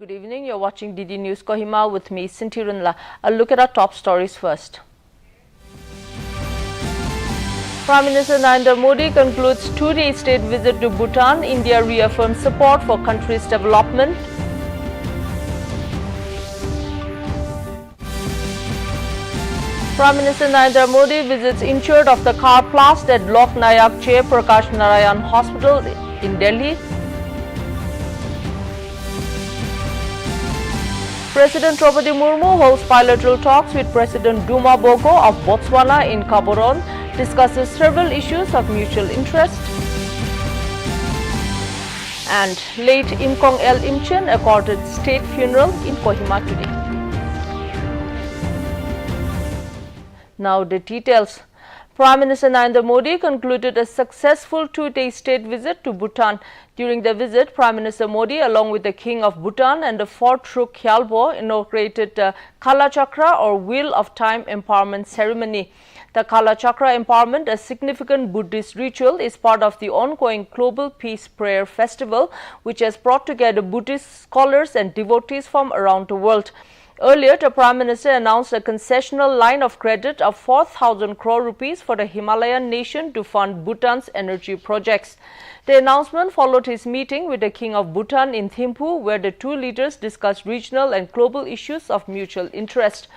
Good evening. You're watching DD News Kohima with me, Sinti Runla. A look at our top stories first. Prime Minister Narendra Modi concludes two-day state visit to Bhutan. India reaffirms support for country's development. Prime Minister Narendra Modi visits injured of the car blast at Lok Nayak Jai Prakash Narayan Hospital in Delhi. President Draupadi Murmu holds bilateral talks with President Duma Boko of Botswana in Gaborone, discusses several issues of mutual interest. And late Imkong El Imchen accorded state funeral in Kohima today. Now the details. Prime Minister Narendra Modi concluded a successful two-day state visit to Bhutan. During the visit, Prime Minister Modi, along with the King of Bhutan and the Fort Truk Khyalbo, inaugurated the Kala Chakra or Wheel of Time Empowerment Ceremony. The Kala Chakra Empowerment, a significant Buddhist ritual, is part of the ongoing Global Peace Prayer Festival, which has brought together Buddhist scholars and devotees from around the world. Earlier, the Prime Minister announced a concessional line of credit of 4,000 crore rupees for the Himalayan nation to fund Bhutan's energy projects. The announcement followed his meeting with the King of Bhutan in Thimphu, where the two leaders discussed regional and global issues of mutual interest.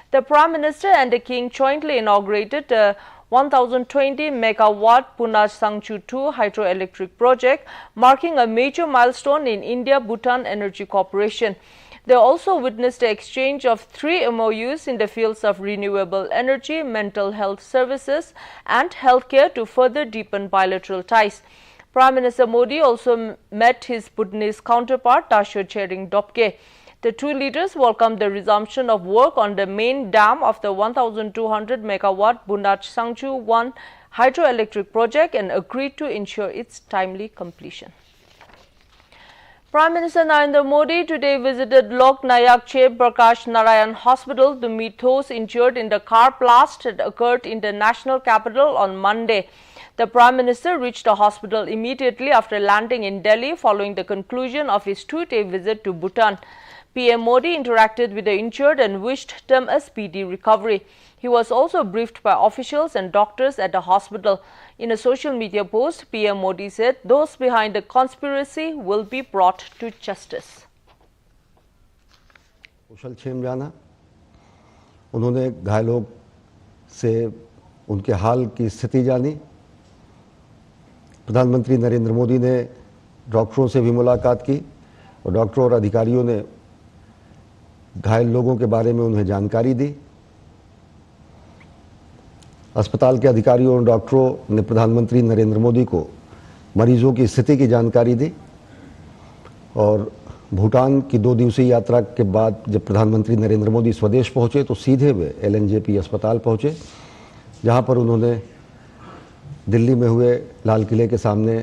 The Prime Minister and the King jointly inaugurated the 1020 megawatt Punach Sangchu 2 hydroelectric project, marking a major milestone in India-Bhutan Energy Cooperation. They also witnessed the exchange of 3 MOUs in the fields of renewable energy, mental health services and healthcare to further deepen bilateral ties. Prime Minister Modi also met his Bhutanese counterpart Dasho Chering Dopke. The two leaders welcomed the resumption of work on the main dam of the 1200 megawatt Punach Sangchu 1 hydroelectric project and agreed to ensure its timely completion. Prime Minister Narendra Modi today visited Lok Nayak Jai Prakash Narayan Hospital to meet those injured in the car blast that occurred in the national capital on Monday. The Prime Minister reached the hospital immediately after landing in Delhi following the conclusion of his two-day visit to Bhutan. PM Modi interacted with the injured and wished them a speedy recovery. He was also briefed by officials and doctors at the hospital. In a social media post, PM Modi said those behind the conspiracy will be brought to justice. कुशल क्षेम जाना, उन्होंने घायलों से उनके हाल की स्थिति जानी। प्रधानमंत्री नरेंद्र मोदी ने डॉक्टरों से भी मुलाकात की और डॉक्टरों और अधिकारियों ने घायल लोगों के बारे में उन्हें जानकारी दी। अस्पताल के अधिकारियों और डॉक्टरों ने प्रधानमंत्री नरेंद्र मोदी को मरीजों की स्थिति की जानकारी दी और भूटान की 2 दिवसीय यात्रा के बाद जब प्रधानमंत्री नरेंद्र मोदी स्वदेश पहुंचे तो सीधे वे LNJP अस्पताल पहुंचे, जहां पर उन्होंने दिल्ली में हुए लाल किले के सामने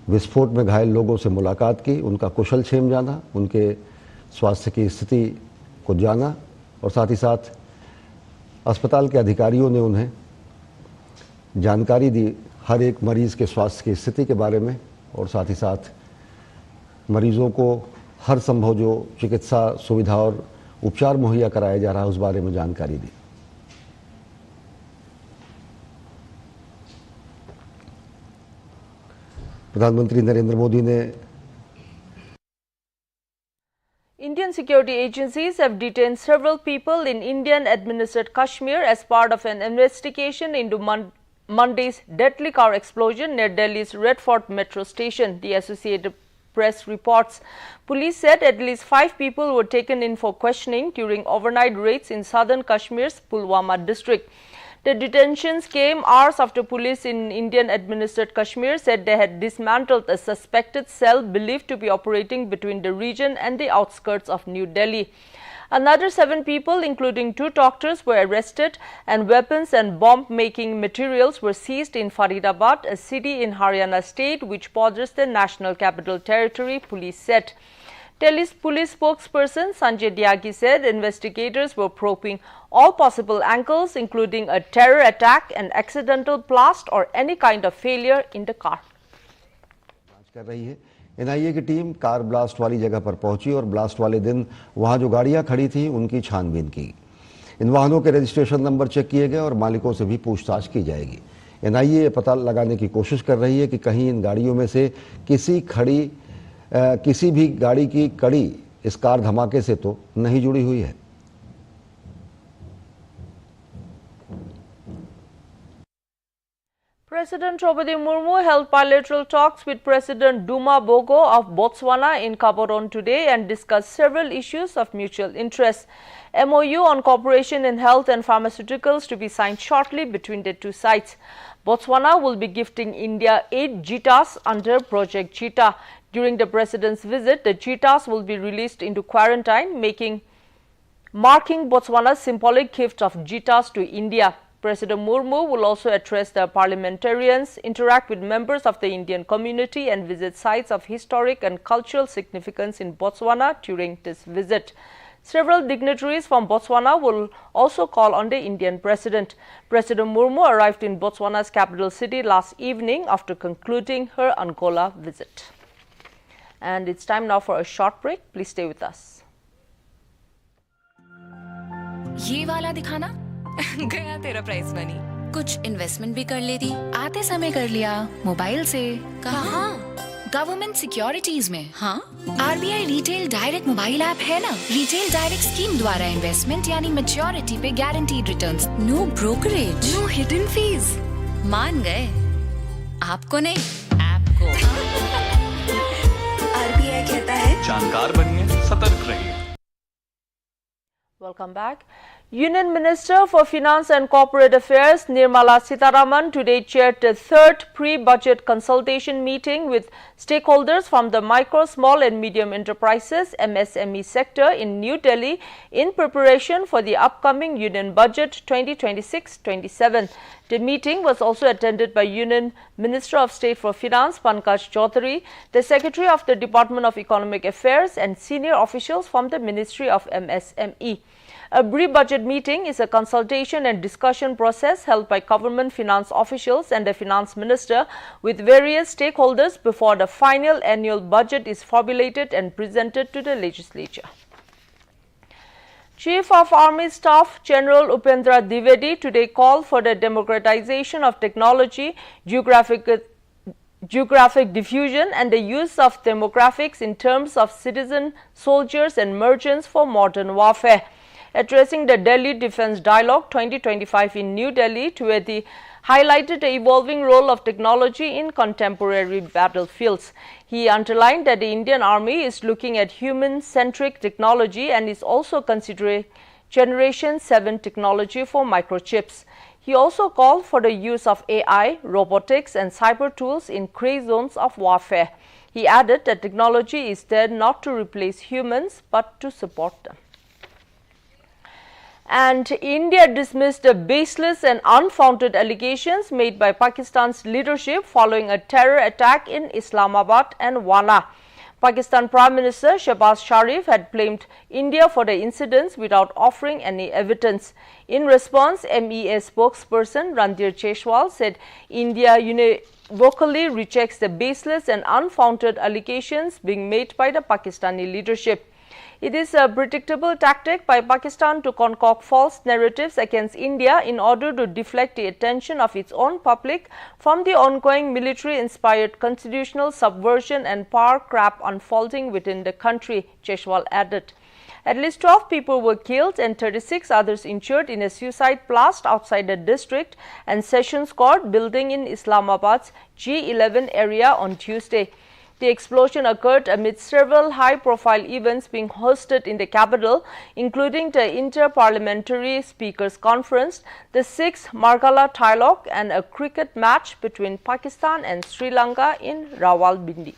विस्फोट में घायल लोगों से मुलाकात की, उनका कुशल क्षेम जाना, उनके स्वास्थ्य की स्थिति को जाना और साथ ही साथ अस्पताल के अधिकारियों ने उन्हें जानकारी दी हर एक मरीज़ के स्वास्थ्य की स्थिति के बारे में और साथ ही साथ मरीज़ों को हर संभव जो चिकित्सा सुविधा और उपचार मुहैया कराया जा रहा है उस बारे में जानकारी दी। प्रधानमंत्री नरेंद्र मोदी ने Indian security agencies have detained several people in Indian-administered Kashmir as part of an investigation into Monday's deadly car explosion near Delhi's Red Fort metro station, the Associated Press reports. Police said at least 5 people were taken in for questioning during overnight raids in southern Kashmir's Pulwama district. The detentions came hours after police in Indian-administered Kashmir said they had dismantled a suspected cell believed to be operating between the region and the outskirts of New Delhi. Another 7 people, including 2 doctors, were arrested and weapons and bomb-making materials were seized in Faridabad, a city in Haryana state which borders the National Capital Territory, police said. Delhi's police spokesperson Sanjay Dyagi said investigators were probing all possible angles, including a terror attack, an accidental blast or any kind of failure in the car. कर रही है NIA की team car blast वाली जगह पर पहुंची और blast वाले दिन वहां जो गाड़ियां खड़ी थी उनकी छानबीन की। इन वाहनों के रजिस्ट्रेशन नंबर चेक किए गए और मालिकों से भी पूछताछ की जाएगी। एनआईए ये पता लगाने की कोशिश कर रही है कि कहीं इन गाड़ियों में से किसी भी गाड़ी की कड़ी इस कार धमाके से तो नहीं जुड़ी हुई है। President Draupadi Murmu held bilateral talks with President Duma Bogo of Botswana in Gaborone today and discussed several issues of mutual interest. MOU on cooperation in health and pharmaceuticals to be signed shortly between the two sides. Botswana will be gifting India 8 cheetahs under Project Cheetah. During the President's visit, the cheetahs will be released into quarantine, marking Botswana's symbolic gift of cheetahs to India. President Murmu will also address the parliamentarians, interact with members of the Indian community and visit sites of historic and cultural significance in Botswana during this visit. Several dignitaries from Botswana will also call on the Indian President. President Murmu arrived in Botswana's capital city last evening after concluding her Angola visit. And it's time now for a short break. Please stay with us. ये वाला दिखाना गया तेरा price money. कुछ investment भी कर लेती, आते समय कर लिया मोबाइल से। कहाँ? गवर्नमेंट सिक्योरिटीज में। हाँ, RBI retail direct mobile app है ना। रिटेल डायरेक्ट स्कीम द्वारा इन्वेस्टमेंट यानी मैच्योरिटी पे guaranteed returns, no brokerage, no hidden fees. मान गए? आपको नहीं, ऐप को। आरबीआई कहता है जानकार बनिए, सतर्क रहिए। Welcome back. Union Minister for Finance and Corporate Affairs Nirmala Sitharaman today chaired the third pre-budget consultation meeting with stakeholders from the micro, small and medium enterprises MSME sector in New Delhi in preparation for the upcoming Union Budget 2026-27. The meeting was also attended by Union Minister of State for Finance Pankaj Chaudhary, the Secretary of the Department of Economic Affairs and senior officials from the Ministry of MSME. A pre-budget meeting is a consultation and discussion process held by government finance officials and the finance minister with various stakeholders before the final annual budget is formulated and presented to the legislature. Chief of Army Staff General Upendra Dwivedi today called for the democratization of technology, geographic diffusion and the use of demographics in terms of citizen, soldiers and merchants for modern warfare. Addressing the Delhi Defence Dialogue 2025 in New Delhi, Dwivedi highlighted the evolving role of technology in contemporary battlefields. He underlined that the Indian Army is looking at human-centric technology and is also considering Generation 7 technology for microchips. He also called for the use of AI, robotics and cyber tools in gray zones of warfare. He added that technology is there not to replace humans but to support them. And India dismissed the baseless and unfounded allegations made by Pakistan's leadership following a terror attack in Islamabad and Wana. Pakistan Prime Minister Shehbaz Sharif had blamed India for the incidents without offering any evidence. In response, MEA spokesperson Randhir Cheshwal said India vocally rejects the baseless and unfounded allegations being made by the Pakistani leadership. It is a predictable tactic by Pakistan to concoct false narratives against India in order to deflect the attention of its own public from the ongoing military-inspired constitutional subversion and power grab unfolding within the country, Cheshwal added. At least 12 people were killed and 36 others injured in a suicide blast outside the district and Sessions Court building in Islamabad's G11 area on Tuesday. The explosion occurred amid several high-profile events being hosted in the capital, including the Inter-Parliamentary Speakers Conference, the 6th Margala Dialogue and a cricket match between Pakistan and Sri Lanka in Rawalpindi.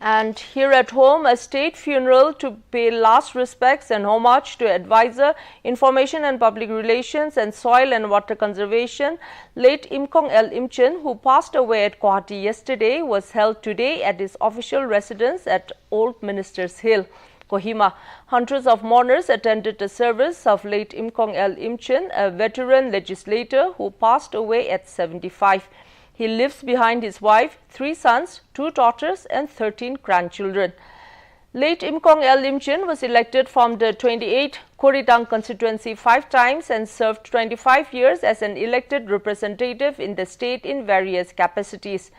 And here at home, a state funeral to pay last respects and homage to advisor, information and public relations and soil and water conservation, late Imkong El Imchen, who passed away at Guwahati yesterday, was held today at his official residence at Old Ministers Hill, Kohima. Hundreds of mourners attended the service of late Imkong El Imchen, a veteran legislator who passed away at 75. He leaves behind his wife, 3 sons, 2 daughters and 13 grandchildren. Late Im Kong El Lim Chin was elected from the 28 Koritang constituency 5 times and served 25 years as an elected representative in the state in various capacities.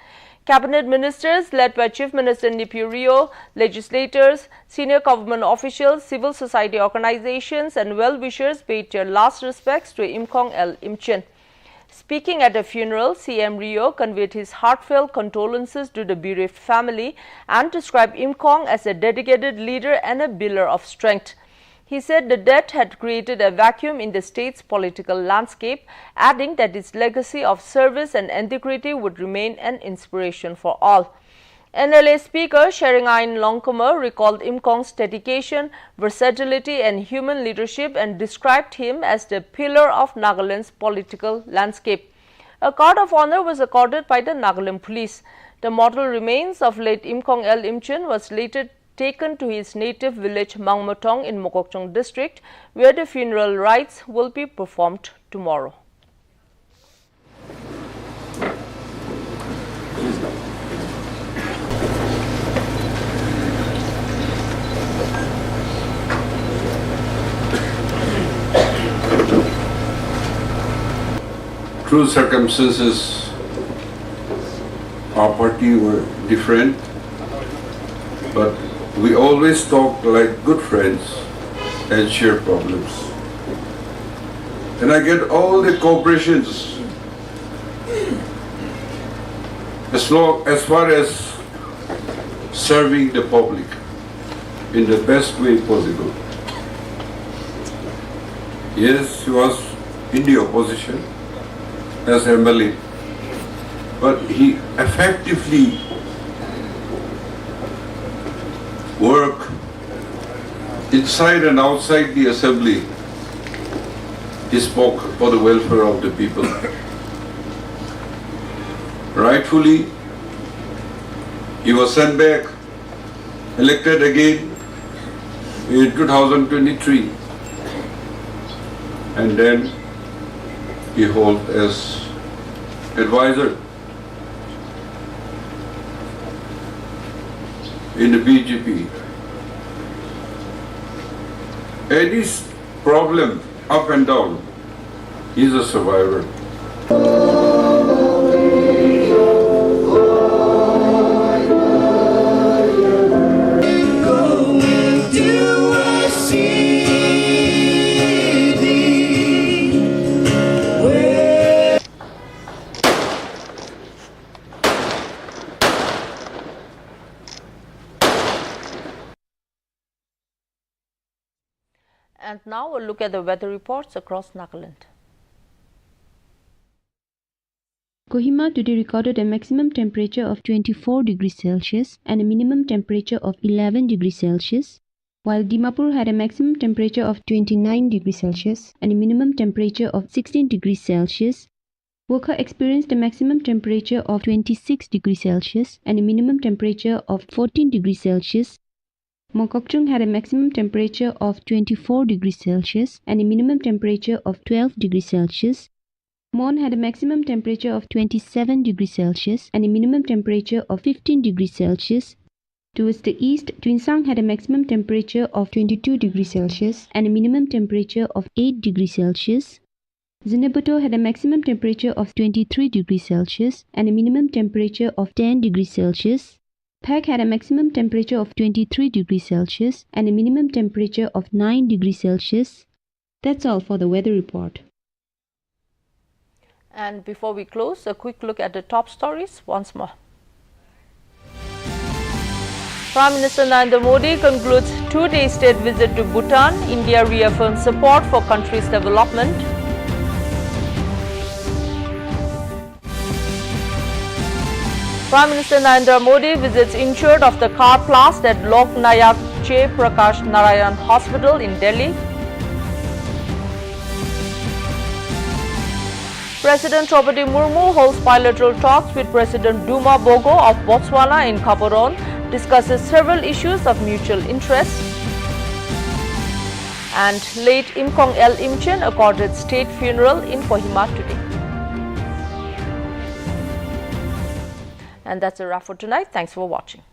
Cabinet ministers led by Chief Minister Nipiu Rio, legislators, senior government officials, civil society organizations and well-wishers paid their last respects to Im Kong El Lim Chin. Speaking at a funeral, CM Rio conveyed his heartfelt condolences to the bereaved family and described Im Kong as a dedicated leader and a pillar of strength. He said the death had created a vacuum in the state's political landscape, adding that its legacy of service and integrity would remain an inspiration for all. NLA Speaker Sheringain Longkomer recalled Im Kong's dedication, versatility and human leadership and described him as the pillar of Nagaland's political landscape. A card of honor was accorded by the Nagaland police. The mortal remains of late Im Kong El Lim Chin was later taken to his native village Mangmotong in Mokokchung district, where the funeral rites will be performed tomorrow. True circumstances, our party were different, but we always talk like good friends and share problems. And I get all the cooperations as far as serving the public in the best way possible. Yes, he was in the opposition as MLA, but he effectively worked inside and outside the assembly. He spoke for the welfare of the people. Rightfully, he was sent back, elected again in 2023, and then he held as advisor in the BJP. Any problem up and down, he's a survivor. And now a look at the weather reports across Nagaland. Kohima today recorded a maximum temperature of 24 degrees Celsius and a minimum temperature of 11 degrees Celsius, while Dimapur had a maximum temperature of 29 degrees Celsius and a minimum temperature of 16 degrees Celsius. Wokha experienced a maximum temperature of 26 degrees Celsius and a minimum temperature of 14 degrees Celsius. Mokokchung had a maximum temperature of 24 degrees Celsius and a minimum temperature of 12 degrees Celsius. Mon had a maximum temperature of 27 degrees Celsius and a minimum temperature of 15 degrees Celsius. Towards the east, Twinsang had a maximum temperature of 22 degrees Celsius and a minimum temperature of 8 degrees Celsius. Zinabuto had a maximum temperature of 23 degrees Celsius and a minimum temperature of 10 degrees Celsius. Phak had a maximum temperature of 23 degrees Celsius and a minimum temperature of 9 degrees Celsius. That's all for the weather report. And before we close, a quick look at the top stories once more. Prime Minister Narendra Modi concludes 2-day state visit to Bhutan. India reaffirms support for country's development. Prime Minister Narendra Modi visits injured of the car blast at Lok Nayak Jay Prakash Narayan Hospital in Delhi. President Draupadi Murmu holds bilateral talks with President Duma Bogo of Botswana in Gaborone, discusses several issues of mutual interest. And late Im Kong El Lim Chin accorded state funeral in Kohima today. And that's a wrap for tonight. Thanks for watching.